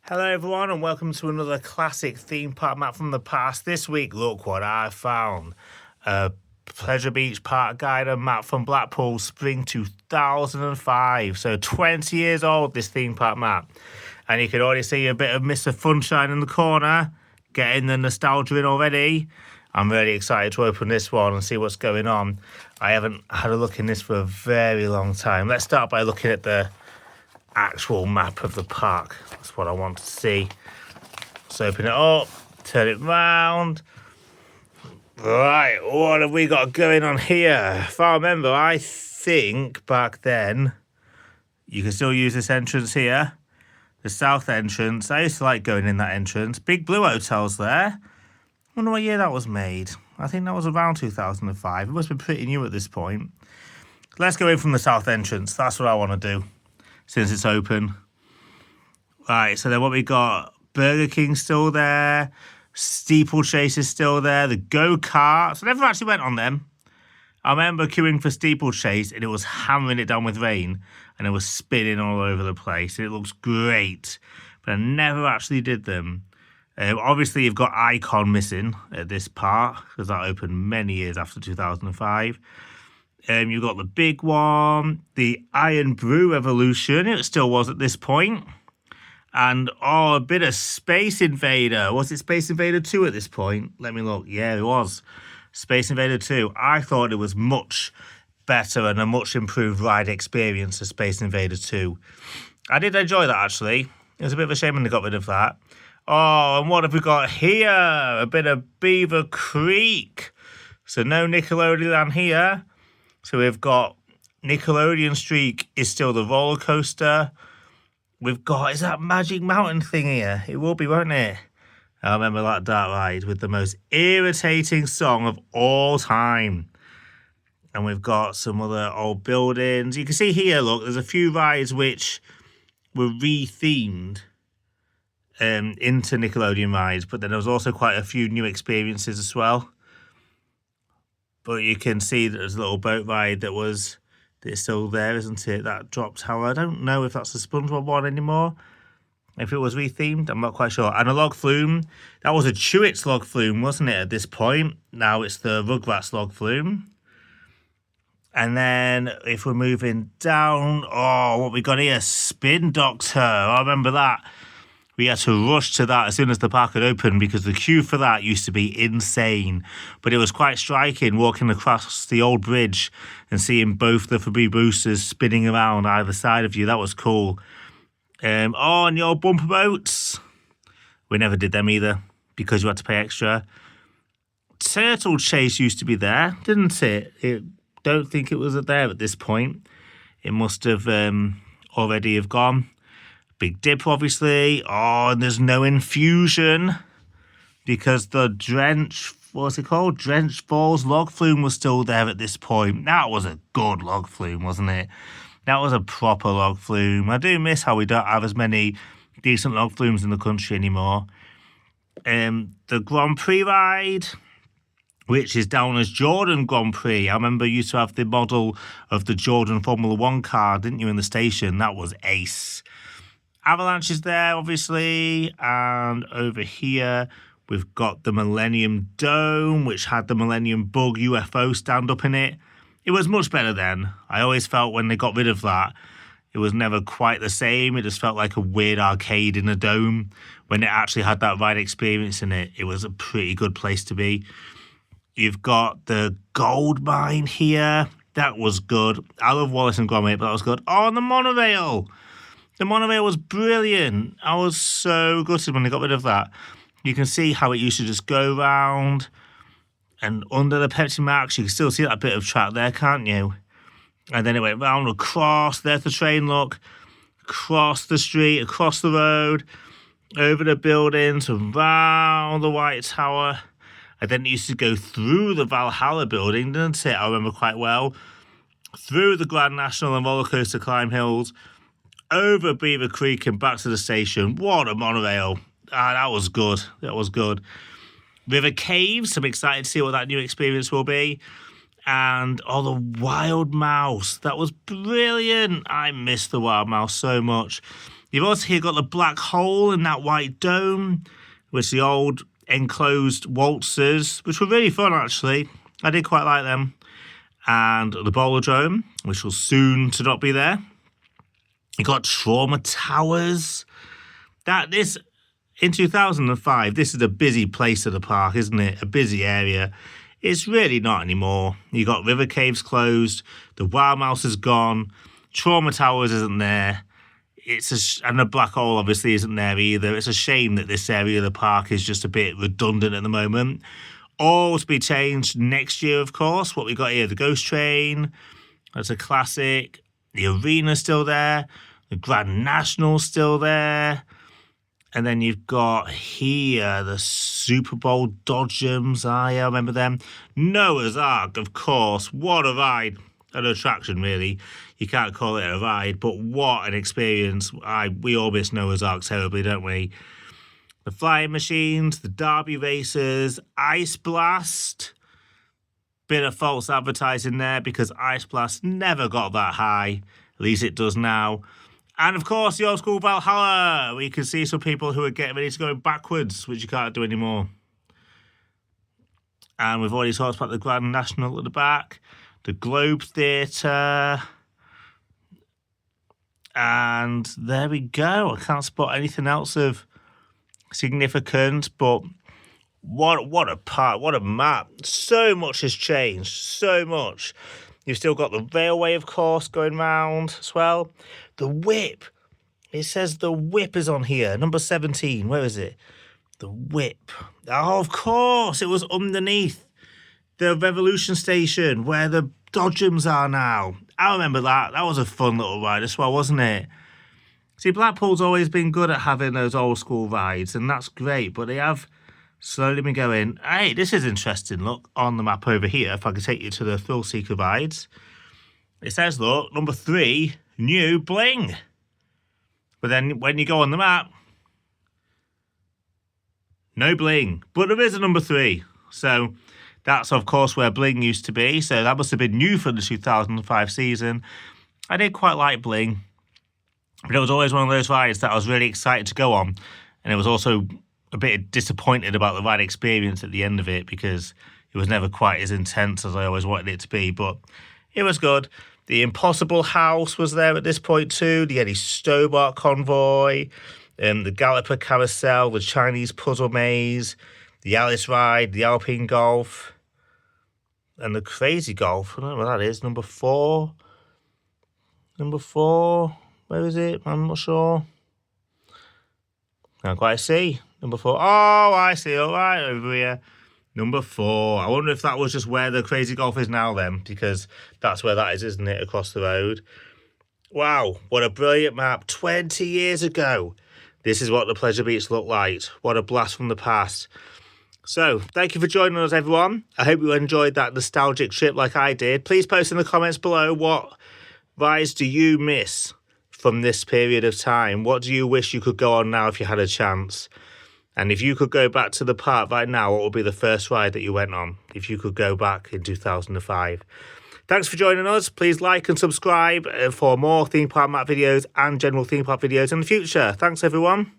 Hello everyone and welcome to another classic theme park map from the past. This week, look what I found. A Pleasure Beach Park Guide map from Blackpool, spring 2005. So 20 years old, this theme park map. And you can already see a bit of Mr. Funshine in the corner, getting the nostalgia in already. I'm really excited to open this one and see what's going on. I haven't had a look in this for a very long time. Let's start by looking at the actual map of the park. That's what I want to see. Let's open it up, turn it round. Right, what have we got going on here? If I remember, I think back then you can still use this entrance here, the south entrance. I used to like going in that entrance. Big Blue Hotel's there. Wonder what year that was made. I think that was around 2005. It must be pretty new at this point. Let's go in from the south entrance. That's what I want to do, since it's open. Right, so then what we got, Burger King's still there, Steeplechase is still there, the go-karts. I never actually went on them. I remember queuing for Steeplechase and it was hammering it down with rain and it was spinning all over the place. It looks great, but I never actually did them. Obviously, you've got Icon missing at this part because that opened many years after 2005. You've got the big one, the Iron Brew Revolution. It still was at this point. And, a bit of Space Invader. Was it Space Invader 2 at this point? Let me look. Yeah, it was. Space Invader 2. I thought it was much better and a much improved ride experience of Space Invader 2. I did enjoy that, actually. It was a bit of a shame when they got rid of that. Oh, and what have we got here? A bit of Beaver Creek. So no Nickelodeon here. So we've got Nickelodeon Streak is still the roller coaster. We've got, is that Magic Mountain thing here? It will be, won't it? I remember that dark ride with the most irritating song of all time. And we've got some other old buildings. You can see here, look, there's a few rides which were re-themed into Nickelodeon rides, but then there was also quite a few new experiences as well. But you can see that there's a little boat ride that's still there, isn't it? That drop tower. I don't know if that's the SpongeBob one anymore. If it was rethemed, I'm not quite sure. And a log flume. That was a Chewits log flume, wasn't it, at this point? Now it's the Rugrats log flume. And then if we're moving down, what we got here? Spin Doctor. I remember that. We had to rush to that as soon as the park had opened because the queue for that used to be insane. But it was quite striking walking across the old bridge and seeing both the Fabry boosters spinning around either side of you. That was cool. And the old bumper boats. We never did them either because you had to pay extra. Turtle Chase used to be there, didn't it? Don't think it was there at this point. It must have already have gone. Big Dip, obviously. And there's no infusion because the Drench Falls log flume was still there at this point. That was a good log flume, wasn't it? That was a proper log flume. I do miss how we don't have as many decent log flumes in the country anymore. The Grand Prix ride, which is down as Jordan Grand Prix. I remember you used to have the model of the Jordan Formula 1 car, didn't you, in the station? That was ace. Avalanche is there, obviously, and over here we've got the Millennium Dome, which had the Millennium Bug UFO stand up in it. It was much better then. I always felt when they got rid of that, it was never quite the same. It just felt like a weird arcade in a dome. When it actually had that ride experience in it, it was a pretty good place to be. You've got the Gold Mine here. That was good. I love Wallace and Gromit, but that was good. And the monorail. The monorail was brilliant. I was so gutted when they got rid of that. You can see how it used to just go round. And under the Pepsi Max, you can still see that bit of track there, can't you? And then it went round across. There's the train, look. Across the street, across the road, over the buildings, around the White Tower. And then it used to go through the Valhalla building, didn't it? I remember quite well. Through the Grand National and roller coaster climb hills. Over Beaver Creek and back to the station. What a monorail. That was good. That was good. River Caves. I'm excited to see what that new experience will be. And, the Wild Mouse. That was brilliant. I miss the Wild Mouse so much. You've also here got the black hole and that white dome, which the old enclosed waltzers, which were really fun actually. I did quite like them. And the Bolodrome, which will soon to not be there. You got Trauma Towers. In 2005, this is a busy place at the park, isn't it? A busy area. It's really not anymore. You got River Caves closed. The Wild Mouse is gone. Trauma Towers isn't there. And the Black Hole obviously isn't there either. It's a shame that this area of the park is just a bit redundant at the moment. All to be changed next year, of course. What we got here, the Ghost Train. That's a classic. The arena's still there. The Grand National's still there. And then you've got here the Super Bowl Dodgems. I remember them. Noah's Ark, of course. What a ride. An attraction, really. You can't call it a ride, but what an experience. We all miss Noah's Ark terribly, don't we? The flying machines, the derby races, Ice Blast. Bit of false advertising there because Ice Blast never got that high. At least it does now. And of course, the old school Valhalla, where you can see some people who are getting ready to go backwards, which you can't do anymore. And we've already talked about the Grand National at the back, the Globe Theatre. And there we go. I can't spot anything else of significant, but what a part, what a map. So much has changed, so much. You've still got the railway, of course, going round as well. The whip. It says the whip is on here. Number 17. Where is it? The whip. Oh, of course. It was underneath the Revolution Station where the Dodgems are now. I remember that. That was a fun little ride as well, wasn't it? See, Blackpool's always been good at having those old school rides, and that's great. But they have slowly been going, hey, this is interesting. Look, on the map over here, if I could take you to the Thrill Seeker rides. It says, look, number 3, new bling. But then when you go on the map, no bling. But there is a number 3. So that's, of course, where bling used to be. So that must have been new for the 2005 season. I did quite like bling. But it was always one of those rides that I was really excited to go on. And it was also a bit disappointed about the ride experience at the end of it because it was never quite as intense as I always wanted it to be. But it was good. The Impossible House was there at this point too. The Eddie Stobart Convoy. The Galloper Carousel. The Chinese Puzzle Maze. The Alice Ride. The Alpine Golf. And the Crazy Golf. I don't know what that is. Number 4. Number 4. Where is it? I'm not sure. Can't quite see. Number 4. Oh, I see. All right, over here. Number 4. I wonder if that was just where the Crazy Golf is now then, because that's where that is, isn't it? Across the road. Wow, what a brilliant map. 20 years ago. This is what the Pleasure Beach looked like. What a blast from the past. So, thank you for joining us, everyone. I hope you enjoyed that nostalgic trip like I did. Please post in the comments below what rides do you miss from this period of time. What do you wish you could go on now if you had a chance? And if you could go back to the park right now, what would be the first ride that you went on if you could go back in 2005? Thanks for joining us. Please like and subscribe for more theme park map videos and general theme park videos in the future. Thanks, everyone.